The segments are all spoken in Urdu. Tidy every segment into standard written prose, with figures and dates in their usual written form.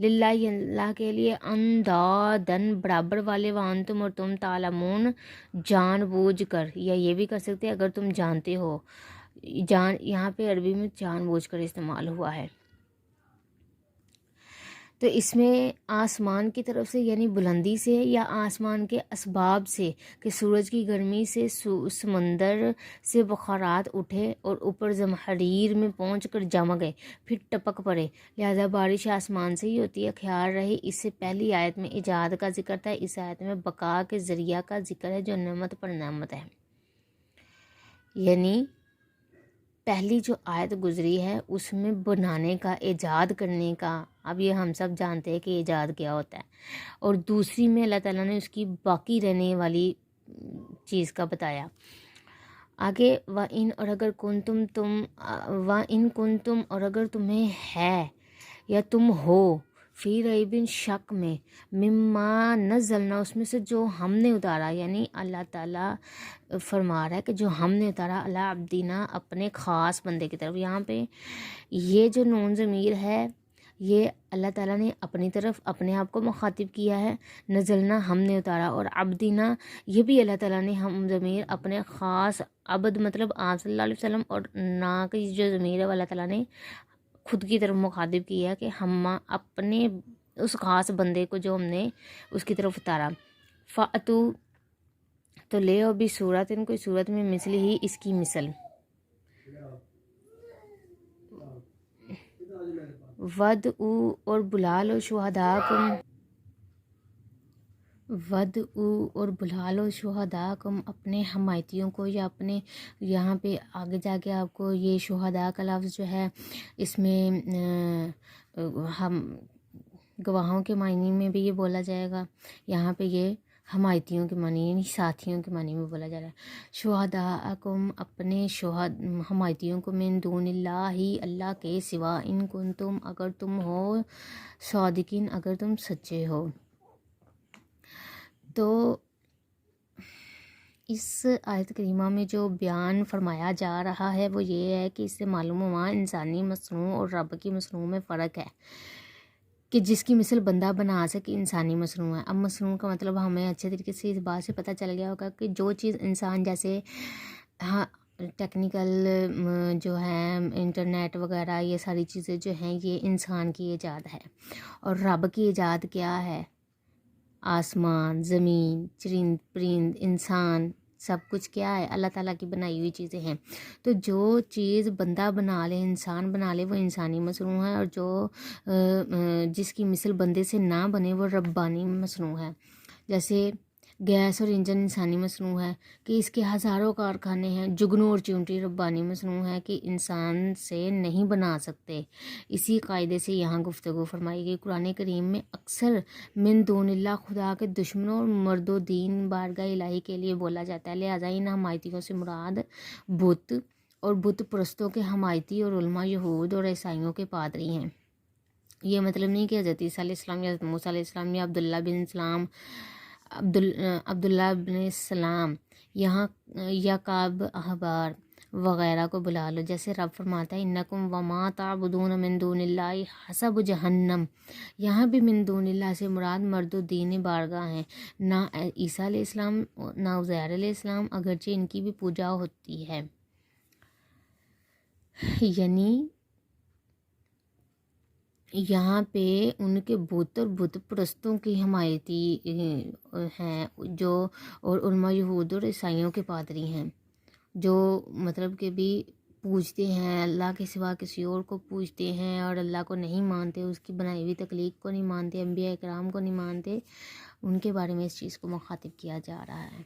للہ اللہ کے لیے، اندادن برابر والے، وانتم اور تم، تعلمون جان بوجھ کر، یا یہ بھی کر سکتے ہیں اگر تم جانتے ہو، جان یہاں پہ عربی میں جان بوجھ کر استعمال ہوا ہے۔ تو اس میں آسمان کی طرف سے یعنی بلندی سے، یا آسمان کے اسباب سے کہ سورج کی گرمی سے سمندر سے بخارات اٹھے اور اوپر زمحریر میں پہنچ کر جم گئے، پھر ٹپک پڑے، لہذا بارش آسمان سے ہی ہوتی ہے۔ خیال رہے اس سے پہلی آیت میں ایجاد کا ذکر تھا، اس آیت میں بقا کے ذریعہ کا ذکر ہے جو نعمت پر نعمت ہے۔ یعنی پہلی جو آیت گزری ہے اس میں بنانے کا، ایجاد کرنے کا، اب یہ ہم سب جانتے ہیں کہ ایجاد کیا ہوتا ہے، اور دوسری میں اللہ تعالیٰ نے اس کی باقی رہنے والی چیز کا بتایا۔ آگے وَإِن اور اگر وَإِن کنتم اور اگر تمہیں ہے یا تم ہو، فی ریبن شک میں، مما نزلنا اس میں سے جو ہم نے اتارا، یعنی اللہ تعالیٰ فرما رہا ہے کہ جو ہم نے اتارا اللہ عبدینا اپنے خاص بندے کی طرف۔ یہاں پہ یہ جو نون ضمیر ہے یہ اللہ تعالیٰ نے اپنی طرف اپنے آپ کو مخاطب کیا ہے، نزلنا ہم نے اتارا، اور عبدینا یہ بھی اللہ تعالیٰ نے ہم ضمیر اپنے خاص عبد مطلب آپ صلی اللہ علیہ وسلم، اور نا کی جو ضمیر ہے وہ اللہ تعالیٰ نے خود کی طرف مخاطب کیا کہ ہم اپنے اس خاص بندے کو جو ہم نے اس کی طرف اتارا۔ فَأْتُو تو لے او بھی صورت کوئی صورت میں مثل ہی اس کی مثل، ودعو اور بلا لو شہداکم، ودعو اور بلا لو شہداکم اپنے حمایتیوں کو، یا اپنے یہاں پہ آگے جا کے آپ کو یہ شہداء کا لفظ جو ہے اس میں ہم گواہوں کے معنی میں بھی یہ بولا جائے گا، یہاں پہ یہ حمایتیوں کے معنی یعنی ساتھیوں کے معنی میں بولا جا رہا ہے۔ شہداءکم اپنے حمایتیوں کو، من دون اللہ ہی اللہ کے سوا، ان کنتم اگر تم ہو، صادقین اگر تم سچے ہو۔ تو اس آیت کریمہ میں جو بیان فرمایا جا رہا ہے وہ یہ ہے کہ اس سے معلوم ہوا انسانی مصنوع اور رب کی مصنوع میں فرق ہے، کہ جس کی مثل بندہ بنا سکے انسانی مصنوع ہے۔ اب مصنوع کا مطلب ہمیں اچھے طریقے سے اس بات سے پتہ چل گیا ہوگا کہ جو چیز انسان جیسے ٹیکنیکل جو ہے انٹرنیٹ وغیرہ یہ ساری چیزیں جو ہیں یہ انسان کی ایجاد ہے، اور رب کی ایجاد کیا ہے؟ آسمان، زمین، چرند پرند، انسان، سب کچھ کیا ہے؟ اللہ تعالیٰ کی بنائی ہوئی چیزیں ہیں۔ تو جو چیز بندہ بنا لے، انسان بنا لے، وہ انسانی مصنوع ہے، اور جو جس کی مثل بندے سے نہ بنے وہ ربانی مصنوع ہے۔ جیسے گیس اور انجن انسانی مصنوع ہے کہ اس کے ہزاروں کارخانے ہیں، جگنو اور چونٹی ربانی مصنوع ہے کہ انسان سے نہیں بنا سکتے۔ اسی قاعدے سے یہاں گفتگو فرمائی گئی۔ قرآن کریم میں اکثر من دون اللہ خدا کے دشمنوں اور مرد و دین بارگاہ الہی کے لیے بولا جاتا ہے، لہٰذا ان حمایتیوں سے مراد بت اور بت پرستوں کے حمایتی اور علماء یہود اور عیسائیوں کے پادری ہیں۔ یہ مطلب نہیں کہ حضرت عیسیٰ علیہ السلام یا حضرت موسیٰ علیہ السلام یا عبداللہ بن السلام یہاں یا کعب احبار وغیرہ کو بلا لو، جیسے رب فرماتا ہے انکم وما تعبدون من دون اللہ حسب جہنم، یہاں بھی من دون اللہ سے مراد مرد و دین بارگاہ ہیں، نہ عیسیٰ علیہ السلام نہ عزیر علیہ السلام، اگرچہ ان کی بھی پوجا ہوتی ہے۔ یعنی یہاں پہ ان کے بت اور بت پرستوں کی حمایتی ہیں جو، اور علماء یہود اور عیسائیوں کے پادری ہیں جو مطلب کہ بھی پوجتے ہیں اللہ کے سوا کسی اور کو پوجتے ہیں اور اللہ کو نہیں مانتے، اس کی بنائی ہوئی تخلیق کو نہیں مانتے، انبیاء کرام کو نہیں مانتے، ان کے بارے میں اس چیز کو مخاطب کیا جا رہا ہے۔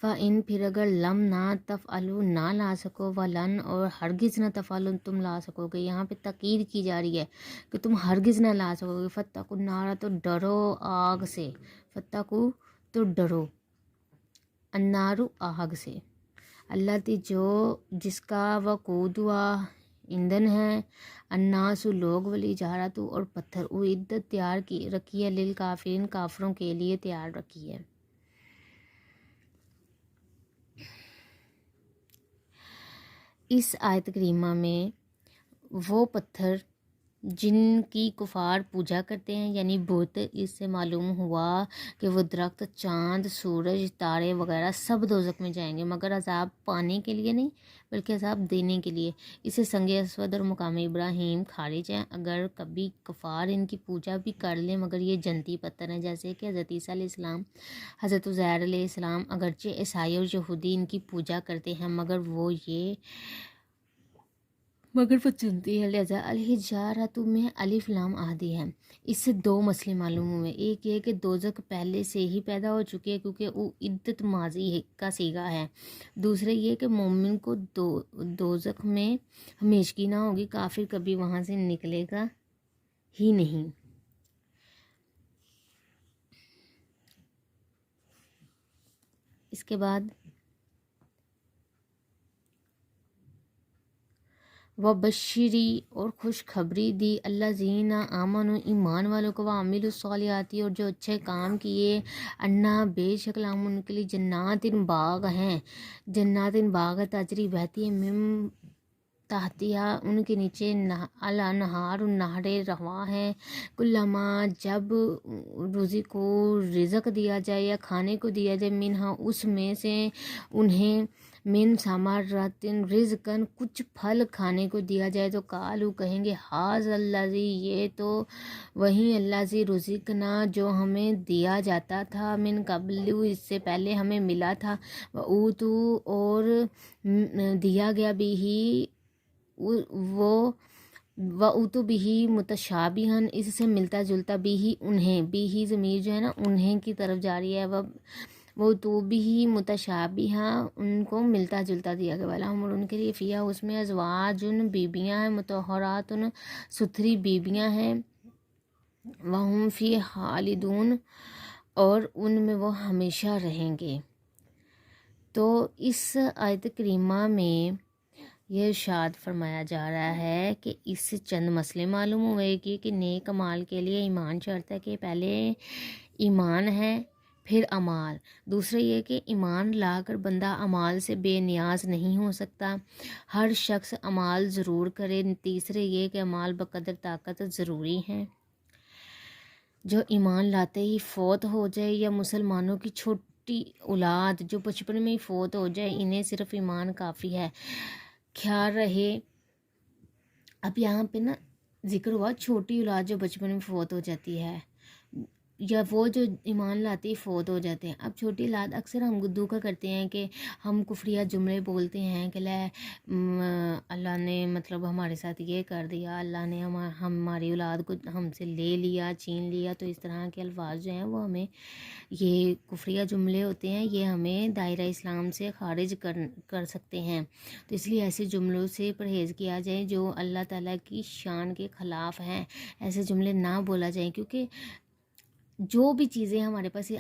فَإِن پھر اگر لم نہ تفعلوا نہ لا سکو، ولن اور ہرگز نہ تفعلوا تم لا سکو گے، یہاں پہ تاکید کی جا رہی ہے کہ تم ہرگز نہ لا سکو گے۔ فَاتَّقُوا النَّارَ تو ڈرو آگ سے، فَاتَّقُوا تو ڈرو، النار آگ سے، اللہ تی جو جس کا وقودها ایندھن ہے، الناس لوگ، والحجارۃ اور پتھر، اعدت تیار کی رکھی ہے، للکافرین کافروں کے لیے تیار رکھی ہے۔ اس آیت کریمہ میں وہ پتھر جن کی کفار پوجا کرتے ہیں یعنی بت، اس سے معلوم ہوا کہ وہ درخت، چاند، سورج، تارے وغیرہ سب دوزخ میں جائیں گے، مگر عذاب پانے کے لیے نہیں بلکہ عذاب دینے کے لیے۔ اسے سنگ اسود اور مقام ابراہیم خارج ہیں، اگر کبھی کفار ان کی پوجا بھی کر لیں مگر یہ جنتی پتھر ہیں، جیسے کہ حضرت عیسیٰ علیہ السلام، حضرت عزیر علیہ السلام، اگرچہ عیسائی اور یہودی ان کی پوجا کرتے ہیں مگر وہ چنتی ہے، لہذا الحجارۃ میں الف لام عہدی ہے۔ اس سے دو مسئلے معلوم ہوئے، ایک یہ کہ دوزخ پہلے سے ہی پیدا ہو چکی ہے کیونکہ وہ عدت ماضی کا صیغہ ہے، دوسرے یہ کہ مومن کو دوزخ میں ہمیشگی نہ ہوگی، کافر کبھی وہاں سے نکلے گا ہی نہیں۔ اس کے بعد وبشری اور خوشخبری دی اللہ زینہ آمن، ایمان والوں کو، وعملوا الصالحات اور جو اچھے کام کیے، انا بے شک لہم ان کے لیے جنات باغ ہیں، جنات باغ تجری بہتی ہے، من تحتیہ ان کے نیچے الانہار نہریں رواں ہیں، کلما جب روزی کو رزق دیا جائے یا کھانے کو دیا جائے، منہا اس میں سے انہیں، من ثمرات رزقن کچھ پھل کھانے کو دیا جائے تو قالو کہیں گے، ہاذ الذی یہ تو وہی اللہ زی رزقنا جو ہمیں دیا جاتا تھا، من قبل اس سے پہلے ہمیں ملا تھا، اوتو اور دیا گیا بھی ہی وہ وَأُتُوا بِهِ متشابہن اس سے ملتا جلتا بھی ہی انہیں، بھی ہی ضمیر جو ہے نا انہیں کی طرف جاری ہے، وَأُتُوا بِهِ متشابہا ان کو ملتا جلتا دیا گیا، وَلَهُمْ اور ان کے لیے فیہا اس میں ازواجن بیبیاں ہیں، مطہراتن ستھری بیبیاں ہیں، وَهُمْ فِيهَا خالدون اور ان میں وہ ہمیشہ رہیں گے۔ تو اس آیت کریمہ میں یہ ارشاد فرمایا جا رہا ہے کہ اس سے چند مسئلے معلوم ہوئے گی کہ نیک اعمال کے لیے ایمان شرط ہے، کہ پہلے ایمان ہے پھر اعمال، دوسرے یہ کہ ایمان لا کر بندہ اعمال سے بے نیاز نہیں ہو سکتا، ہر شخص اعمال ضرور کرے، تیسرے یہ کہ اعمال بقدر طاقت ضروری ہیں، جو ایمان لاتے ہی فوت ہو جائے یا مسلمانوں کی چھوٹی اولاد جو بچپن میں ہی فوت ہو جائے، انہیں صرف ایمان کافی ہے۔ خیال رہے اب یہاں پہ نا ذکر ہوا چھوٹی اولاد جو بچپن میں فوت ہو جاتی ہے یا وہ جو ایمان لاتے ہی فوت ہو جاتے ہیں۔ اب چھوٹی اولاد اکثر ہم گدو کا کرتے ہیں کہ ہم کفریہ جملے بولتے ہیں کہ لے اللہ نے مطلب ہمارے ساتھ یہ کر دیا، اللہ نے ہماری اولاد کو ہم سے لے لیا، چھین لیا، تو اس طرح کے الفاظ جو ہیں وہ ہمیں، یہ کفریہ جملے ہوتے ہیں، یہ ہمیں دائرہ اسلام سے خارج کر سکتے ہیں، تو اس لیے ایسے جملوں سے پرہیز کیا جائے جو اللہ تعالیٰ کی شان کے خلاف ہیں، ایسے جملے نہ بولا جائیں، کیونکہ جو بھی چیزیں ہمارے پاس،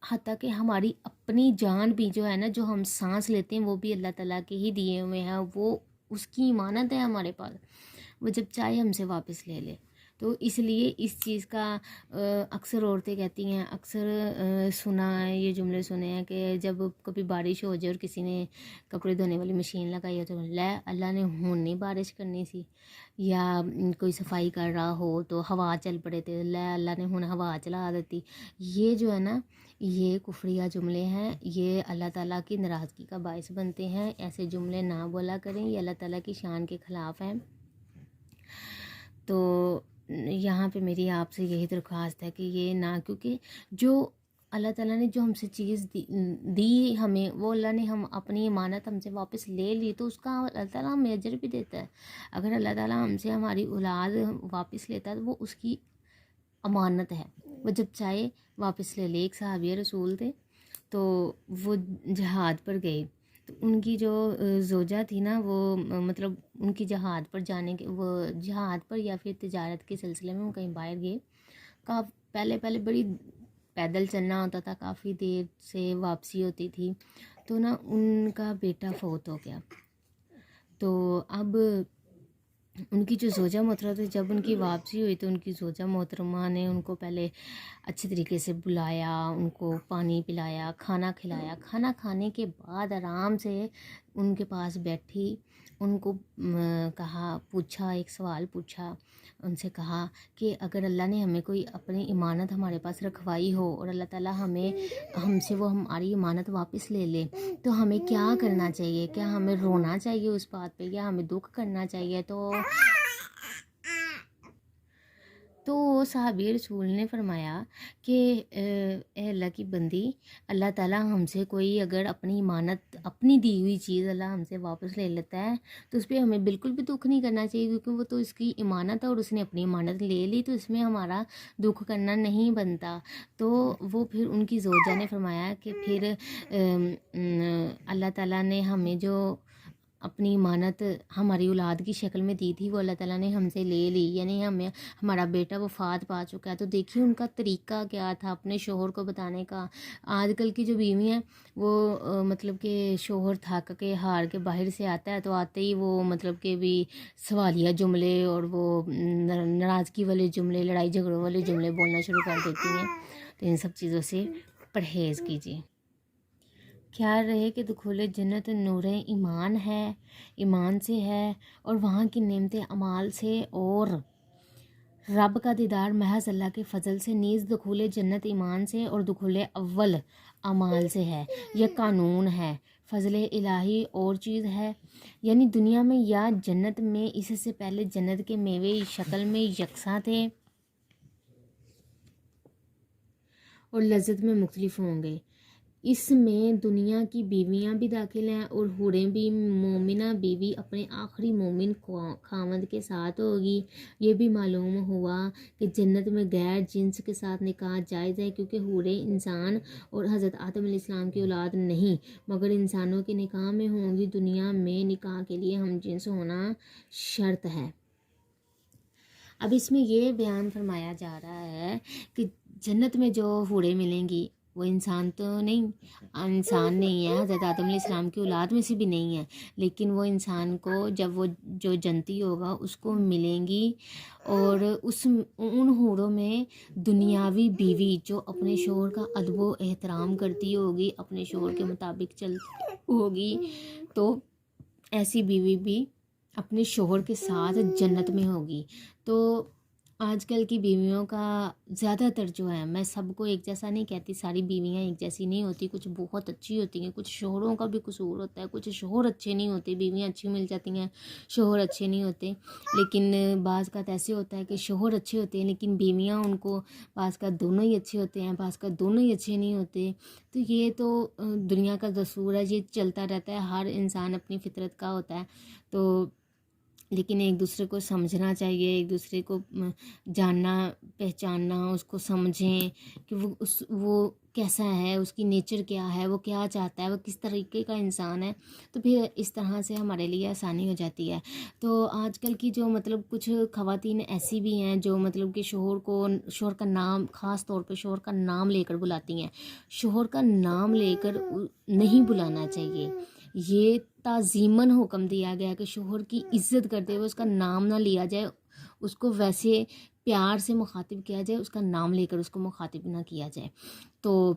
حتیٰ کہ ہماری اپنی جان بھی جو ہے نا، جو ہم سانس لیتے ہیں وہ بھی اللہ تعالیٰ کے ہی دیے ہوئے ہیں، وہ اس کی امانت ہے ہمارے پاس، وہ جب چاہے ہم سے واپس لے لے۔ تو اس لیے اس چیز کا اکثر عورتیں کہتی ہیں، اکثر سنا ہے یہ جملے سنے ہیں کہ جب کبھی بارش ہو جائے اور کسی نے کپڑے دھونے والی مشین لگائی ہو تو لے اللہ نے ہون نہیں بارش کرنی سی، یا کوئی صفائی کر رہا ہو تو ہوا چل پڑے تھے، لے اللہ نے ہون ہوا چلا دیتی۔ یہ جو ہے نا یہ کفریہ جملے ہیں، یہ اللہ تعالیٰ کی ناراضگی کا باعث بنتے ہیں، ایسے جملے نہ بولا کریں، یہ اللہ تعالیٰ کی شان کے خلاف ہیں۔ تو یہاں پہ میری آپ سے یہی درخواست ہے کہ یہ نہ، کیونکہ جو اللہ تعالیٰ نے جو ہم سے چیز دی ہمیں، وہ اللہ نے ہم اپنی امانت ہم سے واپس لے لی، تو اس کا اللہ تعالیٰ ہمیں اجر بھی دیتا ہے۔ اگر اللہ تعالیٰ ہم سے ہماری اولاد واپس لیتا ہے تو وہ اس کی امانت ہے، وہ جب چاہے واپس لے لے۔ ایک صحابی رسول تھے تو وہ جہاد پر گئے، تو ان کی جو زوجہ تھی نا، وہ مطلب ان کی جہاد پر جانے کے، وہ جہاد پر یا پھر تجارت کے سلسلے میں وہ کہیں باہر گئے، پہلے بڑی پیدل چلنا ہوتا تھا، کافی دیر سے واپسی ہوتی تھی، تو نا ان کا بیٹا فوت ہو گیا، تو اب ان کی جو زوجہ محترمہ تھی، جب ان کی واپسی ہوئی تو ان کی زوجہ محترمہ نے ان کو پہلے اچھے طریقے سے بلایا، ان کو پانی پلایا، کھانا کھلایا، کھانا کھانے کے بعد آرام سے ان کے پاس بیٹھی، ان کو پوچھا، ایک سوال پوچھا، ان سے کہا کہ اگر اللہ نے ہمیں کوئی اپنی امانت ہمارے پاس رکھوائی ہو اور اللہ تعالیٰ ہم سے وہ ہماری امانت واپس لے لے تو ہمیں کیا کرنا چاہیے؟ کیا ہمیں رونا چاہیے اس بات پہ یا ہمیں دکھ کرنا چاہیے؟ تو صحابی رسول نے فرمایا کہ اے اللہ کی بندی، اللہ تعالیٰ ہم سے کوئی اگر اپنی امانت، اپنی دی ہوئی چیز اللہ ہم سے واپس لے لیتا ہے تو اس پہ ہمیں بالکل بھی دکھ نہیں کرنا چاہیے، کیونکہ وہ تو اس کی امانت ہے اور اس نے اپنی امانت لے لی، تو اس میں ہمارا دکھ کرنا نہیں بنتا۔ تو وہ پھر ان کی زوجہ نے فرمایا کہ پھر اللہ تعالیٰ نے ہمیں جو اپنی امانت ہماری اولاد کی شکل میں دی تھی وہ اللہ تعالیٰ نے ہم سے لے لی، یعنی ہمارا بیٹا وفات پا چکا ہے۔ تو دیکھیے ان کا طریقہ کیا تھا اپنے شوہر کو بتانے کا۔ آج کل کی جو بیوی ہیں وہ مطلب کہ شوہر تھک کے ہار کے باہر سے آتا ہے تو آتے ہی وہ مطلب کہ بھی سوالیہ جملے اور وہ ناراضگی والے جملے، لڑائی جھگڑوں والے جملے بولنا شروع کر دیتی ہیں۔ تو ان سب چیزوں سے پرہیز کیجیے۔ خیال رہے کہ دخول جنت نور ایمان ہے، ایمان سے ہے، اور وہاں کی نعمت اعمال سے، اور رب کا دیدار محض اللہ کے فضل سے، نیز دخول جنت ایمان سے اور دخول اول اعمال سے ہے۔ یہ قانون ہے، فضل الہی اور چیز ہے، یعنی دنیا میں یا جنت میں اس سے پہلے جنت کے میوے شکل میں یکساں تھے اور لذت میں مختلف ہوں گے۔ اس میں دنیا کی بیویاں بھی داخل ہیں اور حوریں بھی۔ مومنہ بیوی اپنے آخری مومن خاوند کے ساتھ ہوگی۔ یہ بھی معلوم ہوا کہ جنت میں غیر جنس کے ساتھ نکاح جائز ہے، کیونکہ حوریں انسان اور حضرت آدم علیہ السلام کی اولاد نہیں مگر انسانوں کے نکاح میں ہوں گی۔ دنیا میں نکاح کے لیے ہم جنس ہونا شرط ہے۔ اب اس میں یہ بیان فرمایا جا رہا ہے کہ جنت میں جو حوریں ملیں گی وہ انسان نہیں ہے، حضرت آدم علیہ السلام کی اولاد میں سے بھی نہیں ہے، لیکن وہ انسان کو جب وہ جو جنتی ہوگا اس کو ملیں گی، اور ان حوروں میں دنیاوی بیوی جو اپنے شوہر کا ادب و احترام کرتی ہوگی، اپنے شوہر کے مطابق چلتی ہوگی، تو ایسی بیوی بھی اپنے شوہر کے ساتھ جنت میں ہوگی۔ تو آج کل کی بیویوں کا زیادہ تر جو ہے، میں سب کو ایک جیسا نہیں کہتی، ساری بیویاں ایک جیسی نہیں ہوتی، کچھ بہت اچھی ہوتی ہیں، کچھ شوہروں کا بھی قصور ہوتا ہے، کچھ شوہر اچھے نہیں ہوتے، بیویاں اچھی مل جاتی ہیں، شوہر اچھے نہیں ہوتے۔ لیکن بعض کا ایسے ہوتا ہے کہ شوہر اچھے ہوتے ہیں لیکن بیویاں ان کو بعض کا دونوں ہی اچھے ہوتے ہیں، بعض کا دونوں ہی اچھے نہیں ہوتے۔ تو یہ تو دنیا کا دستور ہے، یہ چلتا رہتا ہے، ہر انسان اپنی فطرت کا ہوتا ہے۔ تو لیکن ایک دوسرے کو سمجھنا چاہیے، ایک دوسرے کو جاننا پہچاننا، اس کو سمجھیں کہ وہ کیسا ہے، اس کی نیچر کیا ہے، وہ کیا چاہتا ہے، وہ کس طریقے کا انسان ہے، تو پھر اس طرح سے ہمارے لیے آسانی ہو جاتی ہے۔ تو آج کل کی جو مطلب کچھ خواتین ایسی بھی ہیں جو مطلب کہ شوہر کا نام، خاص طور پہ شوہر کا نام لے کر بلاتی ہیں۔ شوہر کا نام لے کر نہیں بلانا چاہیے، یہ تعظیماً حکم دیا گیا کہ شوہر کی عزت کرتے ہوئے اس کا نام نہ لیا جائے، اس کو ویسے پیار سے مخاطب کیا جائے، اس کا نام لے کر اس کو مخاطب نہ کیا جائے۔ تو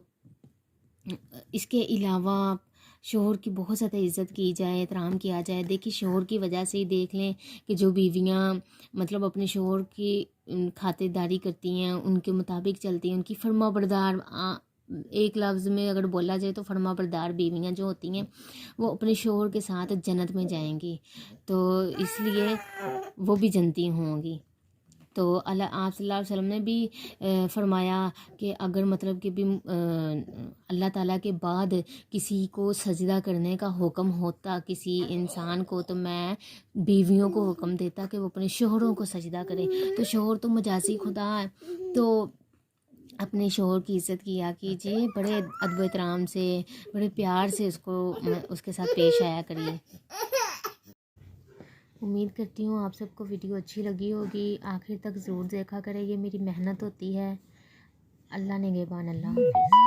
اس کے علاوہ شوہر کی بہت زیادہ عزت کی جائے، احترام کیا جائے۔ دیکھیے شوہر کی وجہ سے ہی دیکھ لیں کہ جو بیویاں مطلب اپنے شوہر کی خاطر داری کرتی ہیں، ان کے مطابق چلتی ہیں، ان کی فرما بردار، ایک لفظ میں اگر بولا جائے تو فرما بردار بیویاں جو ہوتی ہیں وہ اپنے شوہر کے ساتھ جنت میں جائیں گی، تو اس لیے وہ بھی جنتی ہوں گی۔ تو آپ صلی اللہ علیہ وسلم نے بھی فرمایا کہ اگر مطلب کہ بھی اللہ تعالیٰ کے بعد کسی کو سجدہ کرنے کا حکم ہوتا کسی انسان کو، تو میں بیویوں کو حکم دیتا کہ وہ اپنے شوہروں کو سجدہ کریں۔ تو شوہر تو مجازی خدا ہے، تو اپنے شوہر کی عزت کیا کیجیے، بڑے ادب و احترام سے، بڑے پیار سے اس کے ساتھ پیش آیا کریے۔ امید کرتی ہوں آپ سب کو ویڈیو اچھی لگی ہوگی، آخر تک ضرور دیکھا کرے، یہ میری محنت ہوتی ہے۔ اللہ نگہبان، اللہ حافظ۔